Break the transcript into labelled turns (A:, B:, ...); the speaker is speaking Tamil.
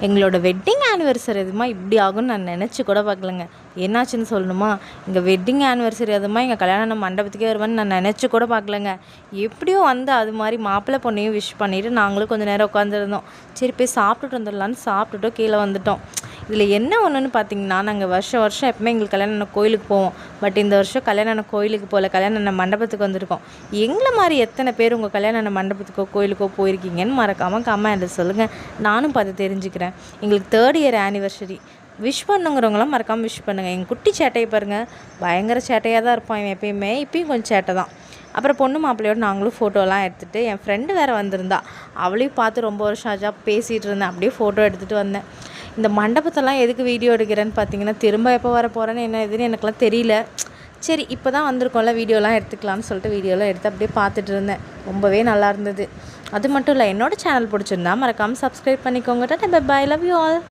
A: எங்களோட வெட்டிங் ஆனிவர்சரி அதுமா இப்படி ஆகும்னு நான் நினச்சி கூட பார்க்கலங்க. என்னாச்சுன்னு சொல்லணுமா? எங்கள் வெட்டிங் ஆனிவர்சரி அதுமா எங்கள் கல்யாண மண்டபத்துக்கே வருவேன்னு நான் நினச்சி கூட பார்க்கலங்க. எப்படியும் வந்து அது மாதிரி மாப்பிள்ளை பொண்ணையும் விஷ் பண்ணிவிட்டு நாங்களும் கொஞ்சம் நேரம் உட்காந்துருந்தோம். சரி போய் சாப்பிட்டுட்டு வந்துடலான்னு சாப்பிட்டுட்டோம், கீழே வந்துட்டோம். இதில் என்ன ஒன்றுன்னு பார்த்தீங்கன்னா, நாங்கள் வருஷம் எப்பவுமே எங்களுக்கு கல்யாணம் கோயிலுக்கு போவோம். பட் இந்த வருஷம் கல்யாணம் கோயிலுக்கு போகல, கல்யாண மண்டபத்துக்கு வந்திருக்கோம். எங்களை மாதிரி எத்தனை பேர் உங்கள் கல்யாண மண்டபத்துக்கோ கோயிலுக்கோ போயிருக்கீங்கன்னு மறக்காமல் கமெண்ட்டில் சொல்லுங்கள். நானும் பார்த்து தெரிஞ்சுக்கிறேன். எங்களுக்கு 3rd இயர் ஆனிவர்சரி விஷ் பண்ணுங்கிறவங்களாம் மறக்காமல் விஷ் பண்ணுங்கள். எங்கள் குட்டி சேட்டையை பாருங்கள், பயங்கர சேட்டையாக தான் இருப்பான் இவன் எப்பயுமே. இப்பயும் கொஞ்சம் சேட்டை தான். அப்புறம் பொண்ணு மாப்பிள்ளையோடு நாங்களும் ஃபோட்டோலாம் எடுத்துகிட்டு, என் ஃப்ரெண்டு வேறு வந்திருந்தா, அவளையும் பார்த்து ரொம்ப வருஷம் ஆச்சா பேசிகிட்டு இருந்தேன். அப்படியே ஃபோட்டோ எடுத்துகிட்டு வந்தேன். இந்த மண்டபத்தெல்லாம் எதுக்கு வீடியோ எடுக்கிறேன்னு பார்த்தீங்கன்னா, திரும்ப எப்போ வர போகிறேன்னு என்ன எதுன்னு எனக்குலாம் தெரியல. சரி இப்போ தான் வந்திருக்கோம்ல, வீடியோலாம் எடுத்துக்கலாம்னு சொல்லிட்டு வீடியோலாம் எடுத்து அப்படியே பார்த்துட்டு இருந்தேன். ரொம்பவே நல்லா இருந்தது. அது மட்டும் இல்லை, என்னோடய சேனல் பிடிச்சிருந்தா மறக்காமல் சப்ஸ்கிரைப் பண்ணிக்கோங்க. டாடா bye bye, love you all.